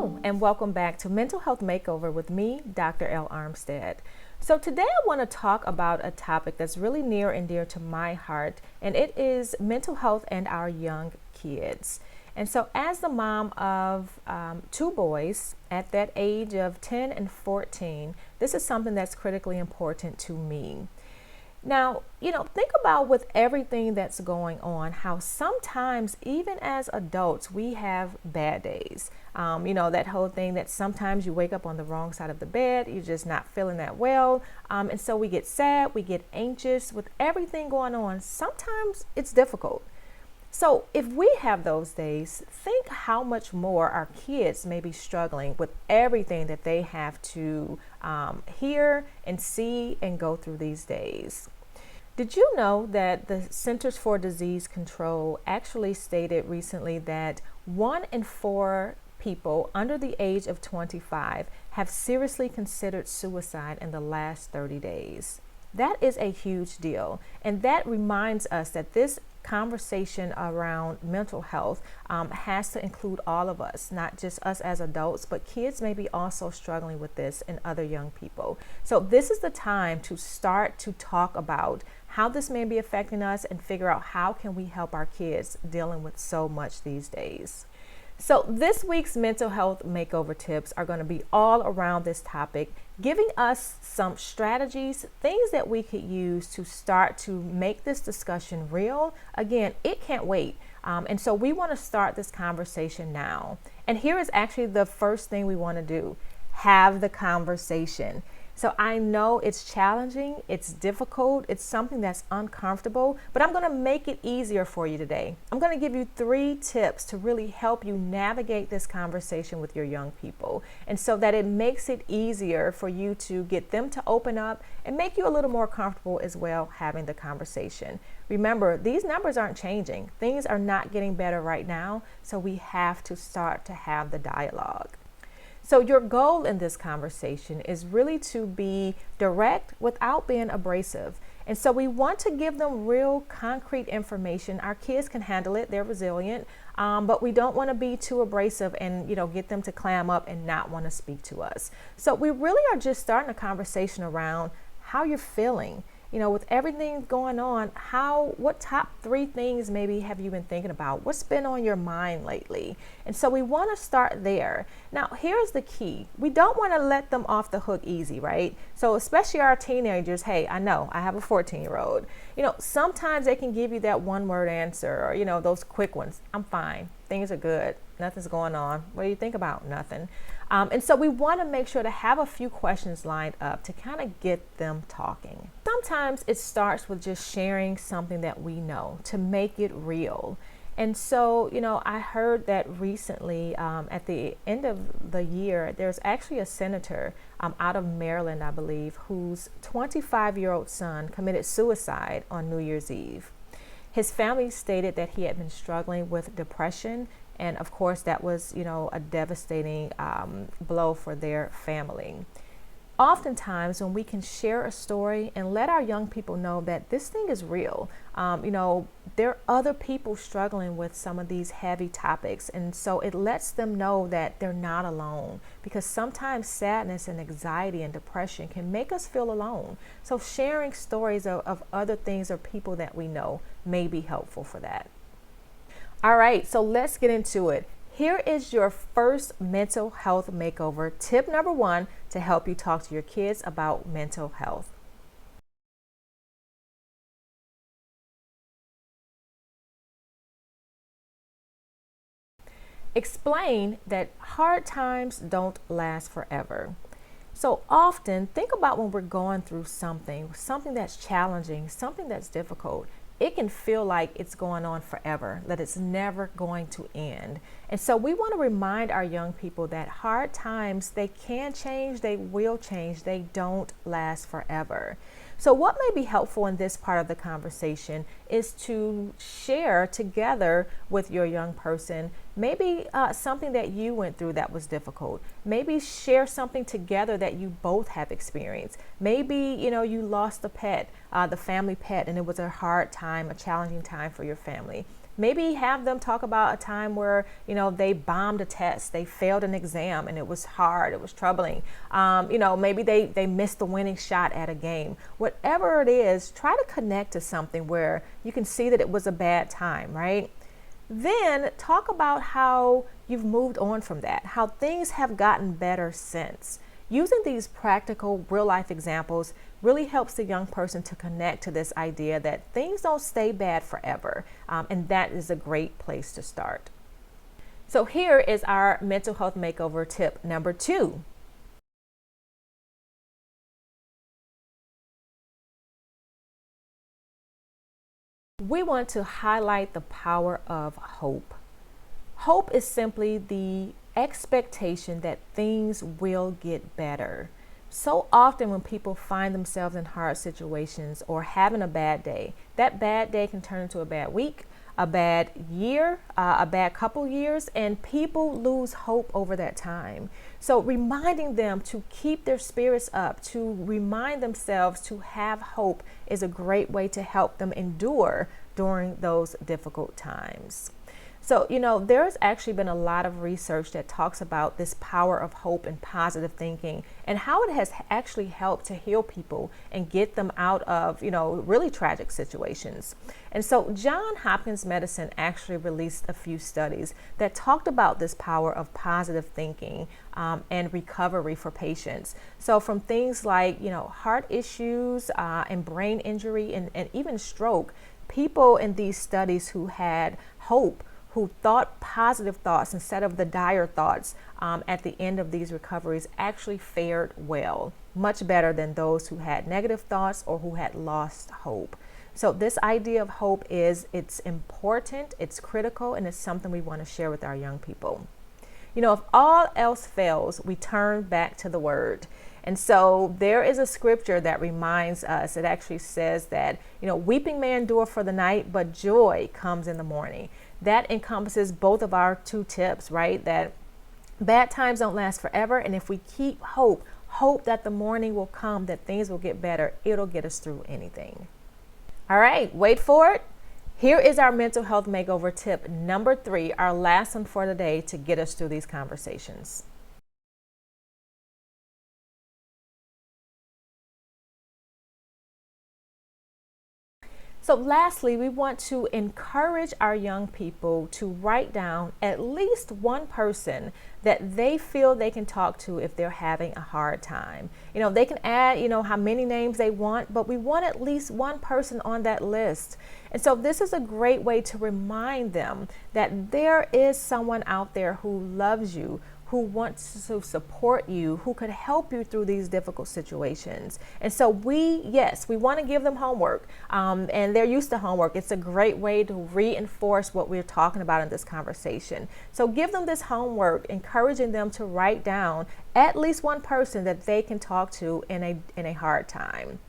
Hello, and welcome back to Mental Health Makeover with me, Dr. L. Armstead. So, today I want to talk about a topic that's really near and dear to my heart, and it is mental health and our young kids. And so, as the mom of two boys at that age of 10 and 14, this is something that's critically important to me. Now, think about with everything that's going on, how sometimes, even as adults, we have bad days. That whole thing that sometimes you wake up on the wrong side of the bed, you're just not feeling that well. And so we get sad, we get anxious with everything going on. Sometimes it's difficult. So if we have those days, think how much more our kids may be struggling with everything that they have to hear and see and go through these days. Did you know that the Centers for Disease Control actually stated recently that 1 in 4 people under the age of 25 have seriously considered suicide in the last 30 days? That is a huge deal. And that reminds us that this conversation around mental health has to include all of us, not just us as adults, but kids may be also struggling with this and other young people. So this is the time to start to talk about how this may be affecting us and figure out how can we help our kids dealing with so much these days. So this week's mental health makeover tips are going to be all around this topic, giving us some strategies, things that we could use to start to make this discussion real. Again, it can't wait. And so we want to start this conversation now. And here is actually the first thing we want to do: have the conversation. So I know it's challenging, it's difficult, it's something that's uncomfortable, but I'm going to make it easier for you today. I'm going to give you 3 tips to really help you navigate this conversation with your young people, and so that it makes it easier for you to get them to open up and make you a little more comfortable as well having the conversation. Remember, these numbers aren't changing. Things are not getting better right now, so we have to start to have the dialogue. So your goal in this conversation is really to be direct without being abrasive. And so we want to give them real concrete information. Our kids can handle it, they're resilient, but we don't want to be too abrasive and get them to clam up and not want to speak to us. So we really are just starting a conversation around how you're feeling. With everything going on, what top 3 things maybe have you been thinking about? What's been on your mind lately? And so we want to start there. Now, here's the key. We don't want to let them off the hook easy, right? So especially our teenagers, hey, I know I have a 14-year-old. Sometimes they can give you that one-word answer or, those quick ones. I'm fine. Things are good. Nothing's going on. What do you think about? Nothing. And so we want to make sure to have a few questions lined up to kind of get them talking. Sometimes it starts with just sharing something that we know to make it real. And so, I heard that recently at the end of the year, there's actually a senator out of Maryland, I believe, whose 25-year-old son committed suicide on New Year's Eve. His family stated that he had been struggling with depression. And of course, that was, a devastating blow for their family. Oftentimes, when we can share a story and let our young people know that this thing is real, there are other people struggling with some of these heavy topics. And so it lets them know that they're not alone, because sometimes sadness and anxiety and depression can make us feel alone. So sharing stories of other things or people that we know may be helpful for that. All right, so let's get into it. Here is your first mental health makeover. Tip number 1 to help you talk to your kids about mental health. Explain that hard times don't last forever. So often, think about when we're going through something that's challenging, something that's difficult. It can feel like it's going on forever, that it's never going to end. And so we want to remind our young people that hard times, they can change, they will change, they don't last forever. So what may be helpful in this part of the conversation is to share together with your young person maybe something that you went through that was difficult. Maybe share something together that you both have experienced. Maybe, you lost a pet, the family pet, and it was a hard time, a challenging time for your family. Maybe have them talk about a time where, they bombed a test, they failed an exam and it was hard, it was troubling. Maybe they missed the winning shot at a game. Whatever it is, try to connect to something where you can see that it was a bad time, right? Then talk about how you've moved on from that, how things have gotten better since. Using these practical real life examples really helps the young person to connect to this idea that things don't stay bad forever. And that is a great place to start. So here is our mental health makeover tip number 2. We want to highlight the power of hope. Hope is simply the expectation that things will get better. So often when people find themselves in hard situations or having a bad day, that bad day can turn into a bad week, a bad year, a bad couple years, and people lose hope over that time. So reminding them to keep their spirits up, to remind themselves to have hope is a great way to help them endure during those difficult times. So, there's actually been a lot of research that talks about this power of hope and positive thinking and how it has actually helped to heal people and get them out of, really tragic situations. And so Johns Hopkins Medicine actually released a few studies that talked about this power of positive thinking and recovery for patients. So from things like, heart issues and brain injury and even stroke, people in these studies who had hope, who thought positive thoughts instead of the dire thoughts at the end of these recoveries actually fared well, much better than those who had negative thoughts or who had lost hope. So this idea of hope it's important, it's critical, and it's something we want to share with our young people. If all else fails, we turn back to the word. And so there is a scripture that reminds us, it actually says that, weeping may endure for the night, but joy comes in the morning. That encompasses both of our 2 tips, right? That bad times don't last forever. And if we keep hope that the morning will come, that things will get better, it'll get us through anything. All right, wait for it. Here is our mental health makeover tip number 3, our last one for the day to get us through these conversations. So lastly, we want to encourage our young people to write down at least one person that they feel they can talk to if they're having a hard time. They can add, how many names they want, but we want at least one person on that list. And so this is a great way to remind them that there is someone out there who loves you, who wants to support you, who could help you through these difficult situations. And so we want to give them homework, and they're used to homework. It's a great way to reinforce what we're talking about in this conversation. So give them this homework, encouraging them to write down at least one person that they can talk to in a hard time.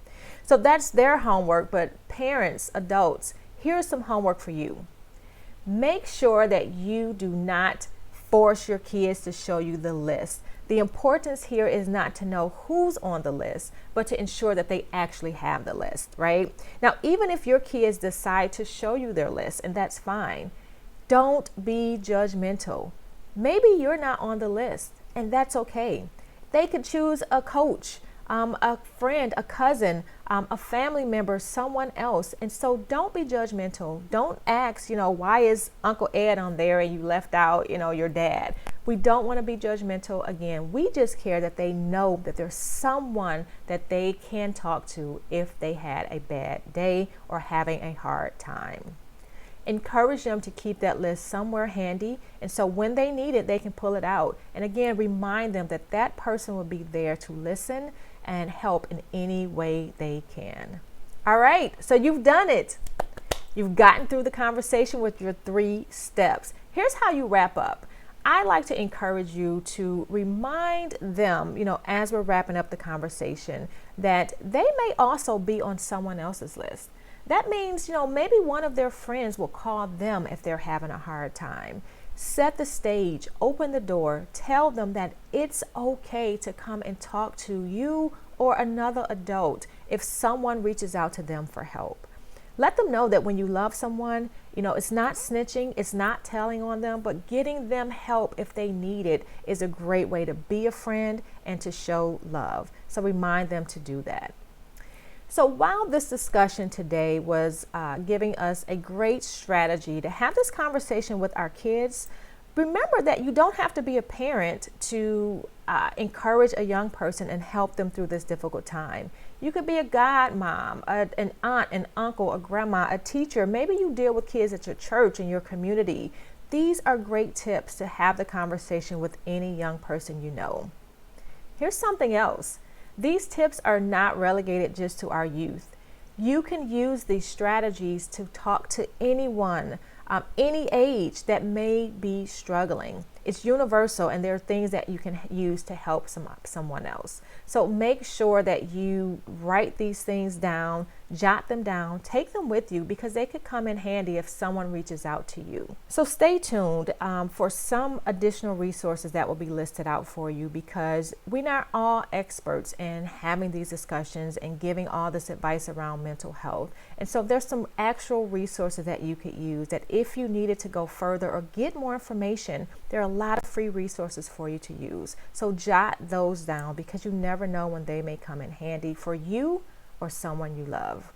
So that's their homework, but parents, adults, here's some homework for you. Make sure that you do not force your kids to show you the list. The importance here is not to know who's on the list, but to ensure that they actually have the list, right? Now, even if your kids decide to show you their list, and that's fine, don't be judgmental. Maybe you're not on the list, and that's okay. They could choose a coach, a friend, a cousin, a family member, someone else. And so don't be judgmental. Don't ask, why is Uncle Ed on there and you left out, your dad. We don't want to be judgmental. Again, we just care that they know that there's someone that they can talk to if they had a bad day or having a hard time. Encourage them to keep that list somewhere handy, and so when they need it, they can pull it out. And again, remind them that that person will be there to listen and help in any way they can. All right, so you've done it. You've gotten through the conversation with your 3 steps. Here's how you wrap up. I like to encourage you to remind them, as we're wrapping up the conversation, that they may also be on someone else's list. That means, maybe one of their friends will call them if they're having a hard time. Set the stage, open the door, tell them that it's okay to come and talk to you or another adult if someone reaches out to them for help. Let them know that when you love someone, it's not snitching, it's not telling on them, but getting them help if they need it is a great way to be a friend and to show love. So remind them to do that. So while this discussion today was giving us a great strategy to have this conversation with our kids, remember that you don't have to be a parent to encourage a young person and help them through this difficult time. You could be a godmom, an aunt, an uncle, a grandma, a teacher. Maybe you deal with kids at your church and your community. These are great tips to have the conversation with any young person you know. Here's something else. These tips are not relegated just to our youth. You can use these strategies to talk to anyone, any age that may be struggling. It's universal, and there are things that you can use to help someone else. So make sure that you write these things down, jot them down, take them with you, because they could come in handy if someone reaches out to you. So stay tuned for some additional resources that will be listed out for you, because we're not all experts in having these discussions and giving all this advice around mental health. And so there's some actual resources that you could use that if you needed to go further or get more information, there are a lot of free resources for you to use. So jot those down, because you never know when they may come in handy for you or someone you love.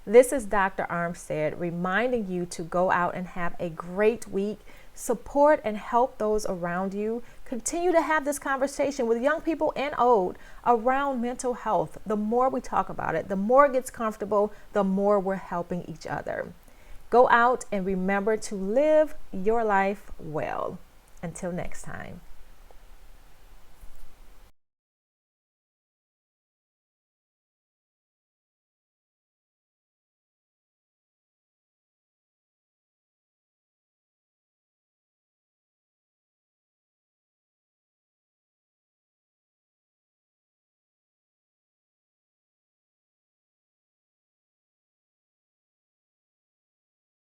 This is Dr. Armstead reminding you to go out and have a great week. Support and help those around you. Continue to have this conversation with young people and old around mental health. The more we talk about it, the more it gets comfortable, the more we're helping each other. Go out and remember to live your life well. Until next time.